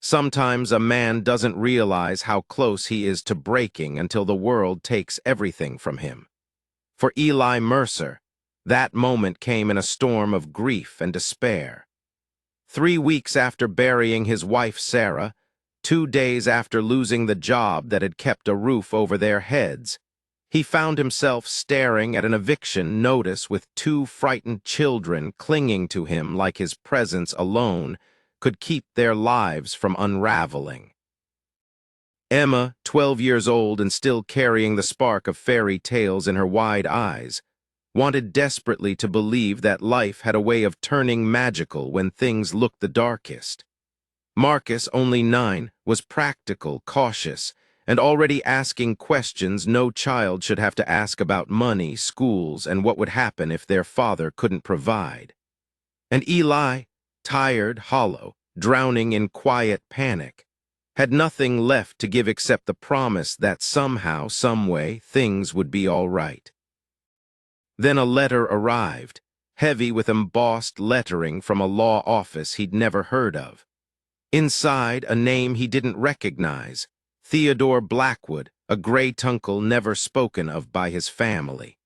Sometimes a man doesn't realize how close he is to breaking until the world takes everything from him. For Eli Mercer, that moment came in a storm of grief and despair. 3 weeks after burying his wife Sarah, 2 days after losing the job that had kept a roof over their heads, he found himself staring at an eviction notice with two frightened children clinging to him like his presence alone could keep their lives from unraveling. Emma, 12 years old and still carrying the spark of fairy tales in her wide eyes, wanted desperately to believe that life had a way of turning magical when things looked the darkest. Marcus, only 9, was practical, cautious, and already asking questions no child should have to ask about money, schools, and what would happen if their father couldn't provide. And Eli, tired, hollow, drowning in quiet panic, had nothing left to give except the promise that somehow, someway, things would be all right. Then a letter arrived, heavy with embossed lettering from a law office he'd never heard of. Inside, a name he didn't recognize, Theodore Blackwood, a gray-tuncle never spoken of by his family.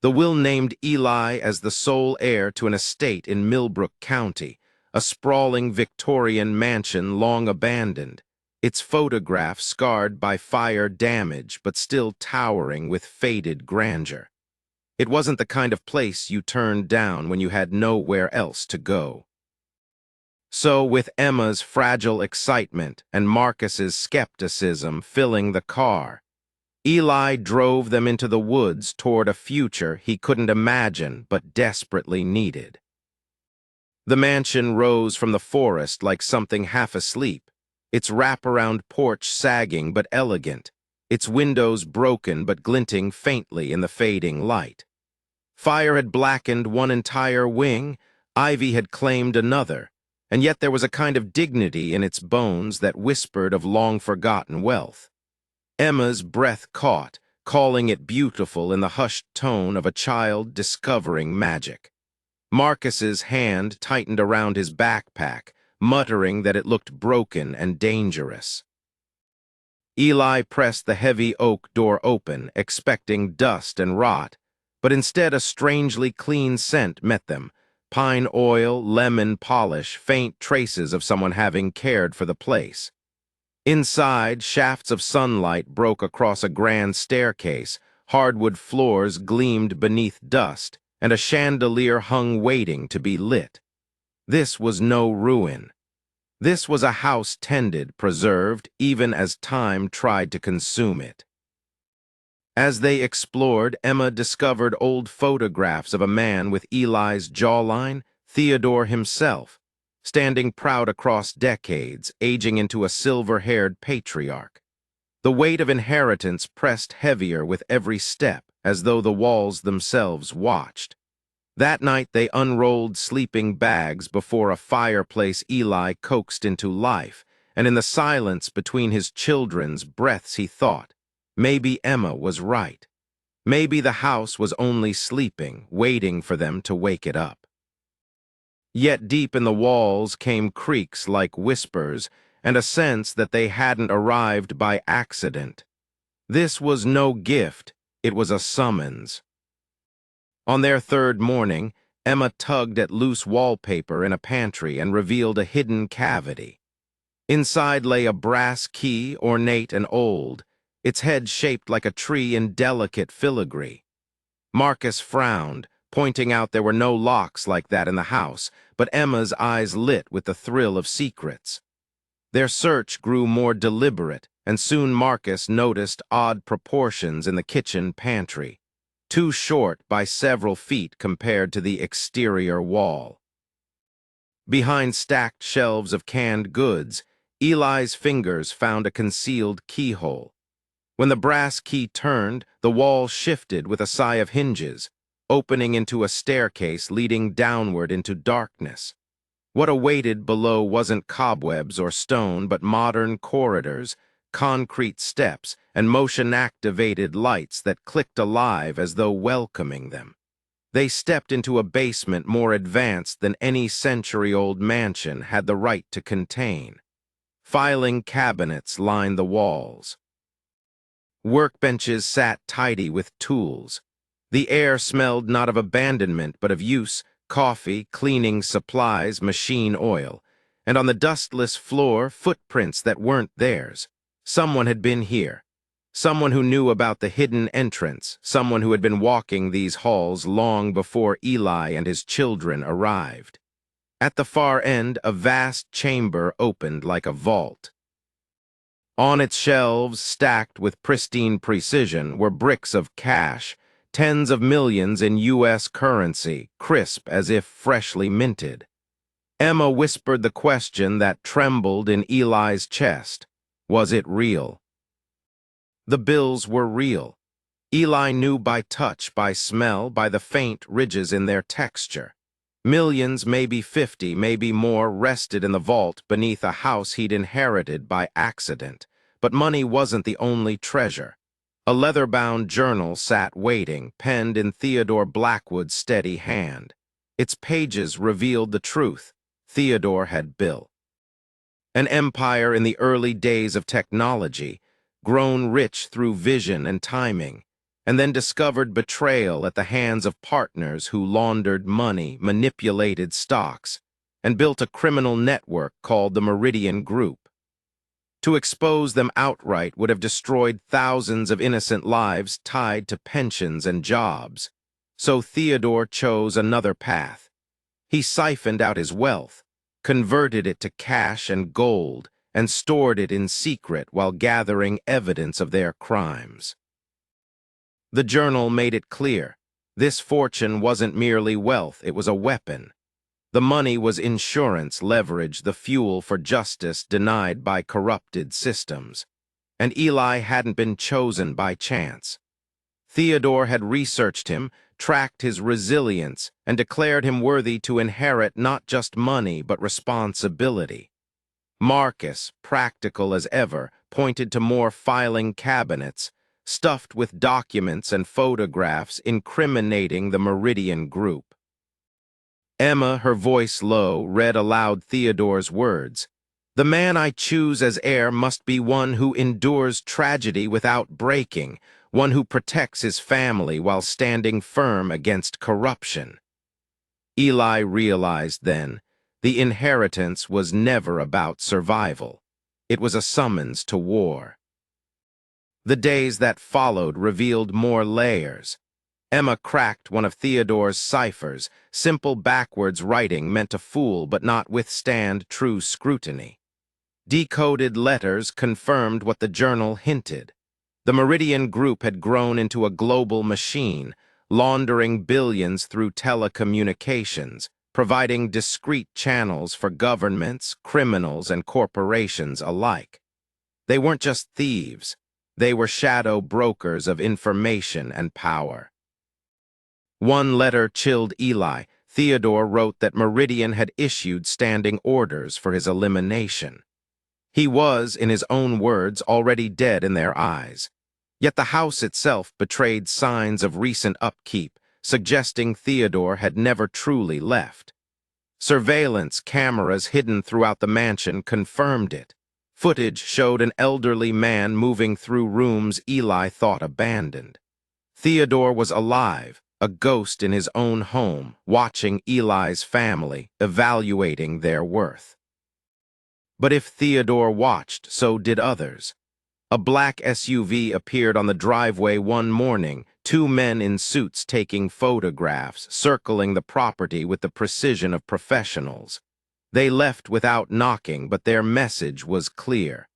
The will named Eli as the sole heir to an estate in Millbrook County, a sprawling Victorian mansion long abandoned, its photograph scarred by fire damage but still towering with faded grandeur. It wasn't the kind of place you turned down when you had nowhere else to go. So, with Emma's fragile excitement and Marcus's skepticism filling the car, Eli drove them into the woods toward a future he couldn't imagine but desperately needed. The mansion rose from the forest like something half asleep, its wraparound porch sagging but elegant, its windows broken but glinting faintly in the fading light. Fire had blackened one entire wing, ivy had claimed another, and yet there was a kind of dignity in its bones that whispered of long-forgotten wealth. Emma's breath caught, calling it beautiful in the hushed tone of a child discovering magic. Marcus's hand tightened around his backpack, muttering that it looked broken and dangerous. Eli pressed the heavy oak door open, expecting dust and rot, but instead a strangely clean scent met them. Pine oil, lemon polish, faint traces of someone having cared for the place. Inside, shafts of sunlight broke across a grand staircase, hardwood floors gleamed beneath dust, and a chandelier hung waiting to be lit. This was no ruin. This was a house tended, preserved, even as time tried to consume it. As they explored, Emma discovered old photographs of a man with Eli's jawline, Theodore himself, standing proud across decades, aging into a silver-haired patriarch. The weight of inheritance pressed heavier with every step, as though the walls themselves watched. That night they unrolled sleeping bags before a fireplace Eli coaxed into life, and in the silence between his children's breaths he thought, maybe Emma was right. Maybe the house was only sleeping, waiting for them to wake it up. Yet deep in the walls came creaks like whispers, and a sense that they hadn't arrived by accident. This was no gift, it was a summons. On their third morning, Emma tugged at loose wallpaper in a pantry and revealed a hidden cavity. Inside lay a brass key, ornate and old, its head shaped like a tree in delicate filigree. Marcus frowned, pointing out there were no locks like that in the house, but Emma's eyes lit with the thrill of secrets. Their search grew more deliberate, and soon Marcus noticed odd proportions in the kitchen pantry, too short by several feet compared to the exterior wall. Behind stacked shelves of canned goods, Eli's fingers found a concealed keyhole. When the brass key turned, the wall shifted with a sigh of hinges, opening into a staircase leading downward into darkness. What awaited below wasn't cobwebs or stone, but modern corridors, concrete steps, and motion-activated lights that clicked alive as though welcoming them. They stepped into a basement more advanced than any century-old mansion had the right to contain. Filing cabinets lined the walls. Workbenches sat tidy with tools. The air smelled not of abandonment but of use, coffee, cleaning supplies, machine oil. And on the dustless floor, footprints that weren't theirs. Someone had been here. Someone who knew about the hidden entrance, someone who had been walking these halls long before Eli and his children arrived. At the far end, a vast chamber opened like a vault. On its shelves, stacked with pristine precision, were bricks of cash, tens of millions in U.S. currency, crisp as if freshly minted. Emma whispered the question that trembled in Eli's chest. Was it real? The bills were real. Eli knew by touch, by smell, by the faint ridges in their texture. Millions, maybe 50, maybe more, rested in the vault beneath a house he'd inherited by accident. But money wasn't the only treasure. A leather-bound journal sat waiting, penned in Theodore Blackwood's steady hand. Its pages revealed the truth. Theodore had built an empire in the early days of technology, grown rich through vision and timing, and then discovered betrayal at the hands of partners who laundered money, manipulated stocks, and built a criminal network called the Meridian Group. To expose them outright would have destroyed thousands of innocent lives tied to pensions and jobs. So Theodore chose another path. He siphoned out his wealth, converted it to cash and gold, and stored it in secret while gathering evidence of their crimes. The journal made it clear. This fortune wasn't merely wealth, it was a weapon. The money was insurance leverage, the fuel for justice denied by corrupted systems. And Eli hadn't been chosen by chance. Theodore had researched him, tracked his resilience, and declared him worthy to inherit not just money but responsibility. Marcus, practical as ever, pointed to more filing cabinets, stuffed with documents and photographs incriminating the Meridian Group. Emma, her voice low, read aloud Theodore's words. "The man I choose as heir must be one who endures tragedy without breaking, one who protects his family while standing firm against corruption." Eli realized then, the inheritance was never about survival. It was a summons to war. The days that followed revealed more layers. Emma cracked one of Theodore's ciphers, simple backwards writing meant to fool but not withstand true scrutiny. Decoded letters confirmed what the journal hinted. The Meridian Group had grown into a global machine, laundering billions through telecommunications, providing discreet channels for governments, criminals, and corporations alike. They weren't just thieves. They were shadow brokers of information and power. One letter chilled Eli. Theodore wrote that Meridian had issued standing orders for his elimination. He was, in his own words, already dead in their eyes. Yet the house itself betrayed signs of recent upkeep, suggesting Theodore had never truly left. Surveillance cameras hidden throughout the mansion confirmed it. Footage showed an elderly man moving through rooms Eli thought abandoned. Theodore was alive, a ghost in his own home, watching Eli's family, evaluating their worth. But if Theodore watched, so did others. A black SUV appeared on the driveway one morning, two men in suits taking photographs, circling the property with the precision of professionals. They left without knocking, but their message was clear.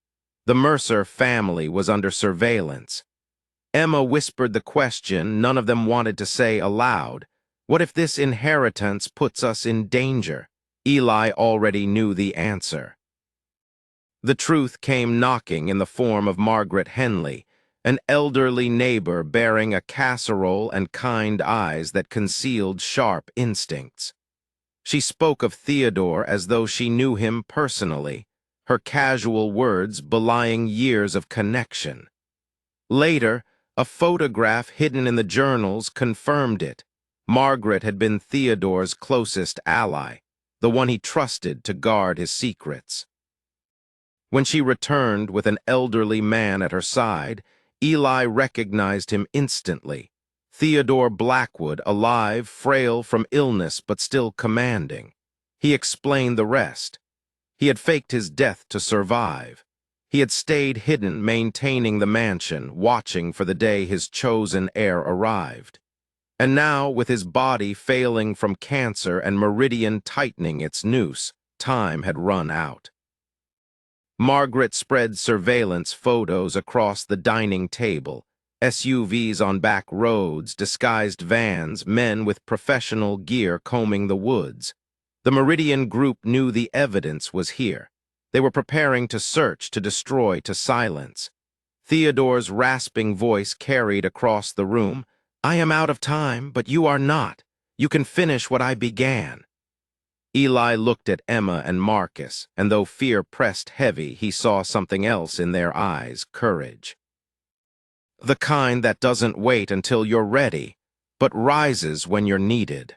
The Mercer family was under surveillance. Emma whispered the question none of them wanted to say aloud. What if this inheritance puts us in danger? Eli already knew the answer. The truth came knocking in the form of Margaret Henley, an elderly neighbor bearing a casserole and kind eyes that concealed sharp instincts. She spoke of Theodore as though she knew him personally, her casual words belying years of connection. Later, a photograph hidden in the journals confirmed it. Margaret had been Theodore's closest ally, the one he trusted to guard his secrets. When she returned with an elderly man at her side, Eli recognized him instantly. Theodore Blackwood, alive, frail from illness but still commanding. He explained the rest. He had faked his death to survive. He had stayed hidden, maintaining the mansion, watching for the day his chosen heir arrived. And now, with his body failing from cancer and Meridian tightening its noose, time had run out. Margaret spread surveillance photos across the dining table, SUVs on back roads, disguised vans, men with professional gear combing the woods. The Meridian Group knew the evidence was here. They were preparing to search, to destroy, to silence. Theodore's rasping voice carried across the room. "I am out of time, but you are not. You can finish what I began." Eli looked at Emma and Marcus, and though fear pressed heavy, he saw something else in their eyes, courage. The kind that doesn't wait until you're ready, but rises when you're needed.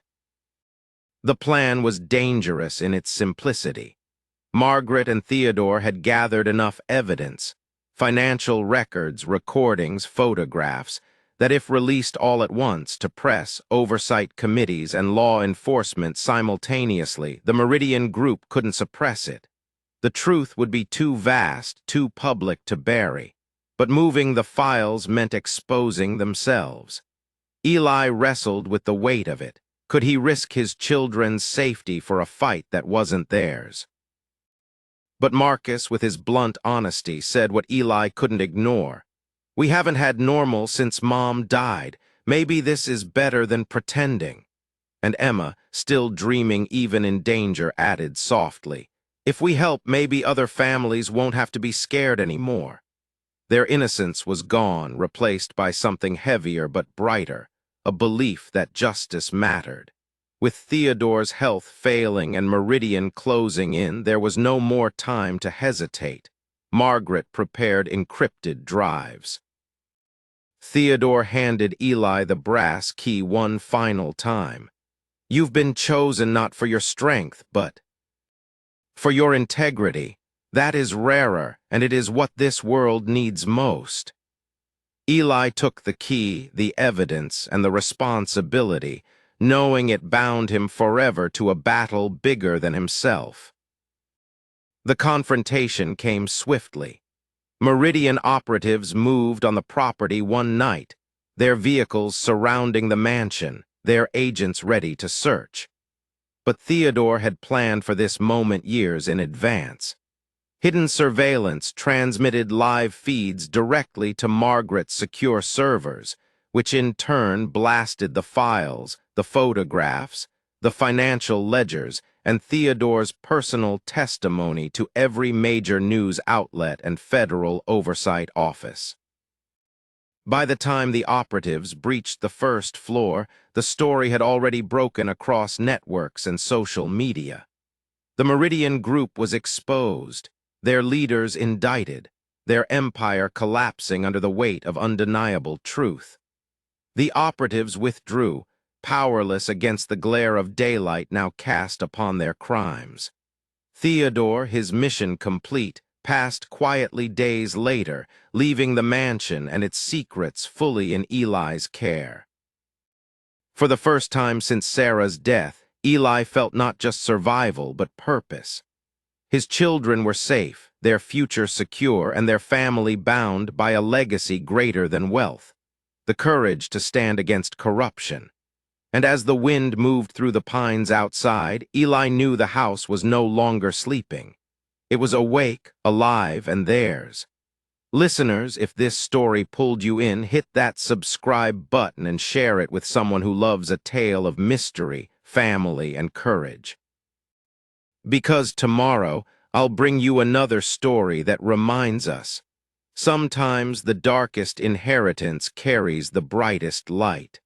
The plan was dangerous in its simplicity. Margaret and Theodore had gathered enough evidence, financial records, recordings, photographs, that if released all at once to press, oversight committees, and law enforcement simultaneously, the Meridian Group couldn't suppress it. The truth would be too vast, too public to bury. But moving the files meant exposing themselves. Eli wrestled with the weight of it. Could he risk his children's safety for a fight that wasn't theirs? But Marcus, with his blunt honesty, said what Eli couldn't ignore. "We haven't had normal since Mom died. Maybe this is better than pretending." And Emma, still dreaming even in danger, added softly, "If we help, maybe other families won't have to be scared anymore." Their innocence was gone, replaced by something heavier but brighter, a belief that justice mattered. With Theodore's health failing and Meridian closing in, there was no more time to hesitate. Margaret prepared encrypted drives. Theodore handed Eli the brass key one final time. "You've been chosen not for your strength, but for your integrity. That is rarer, and it is what this world needs most." Eli took the key, the evidence, and the responsibility, knowing it bound him forever to a battle bigger than himself. The confrontation came swiftly. Meridian operatives moved on the property one night, their vehicles surrounding the mansion, their agents ready to search. But Theodore had planned for this moment years in advance. Hidden surveillance transmitted live feeds directly to Margaret's secure servers, which in turn blasted the files, the photographs, the financial ledgers, and Theodore's personal testimony to every major news outlet and federal oversight office. By the time the operatives breached the first floor, the story had already broken across networks and social media. The Meridian Group was exposed, their leaders indicted, their empire collapsing under the weight of undeniable truth. The operatives withdrew, powerless against the glare of daylight now cast upon their crimes. Theodore, his mission complete, passed quietly days later, leaving the mansion and its secrets fully in Eli's care. For the first time since Sarah's death, Eli felt not just survival but purpose. His children were safe, their future secure, and their family bound by a legacy greater than wealth, the courage to stand against corruption. And as the wind moved through the pines outside, Eli knew the house was no longer sleeping. It was awake, alive, and theirs. Listeners, if this story pulled you in, hit that subscribe button and share it with someone who loves a tale of mystery, family, and courage. Because tomorrow, I'll bring you another story that reminds us, sometimes the darkest inheritance carries the brightest light.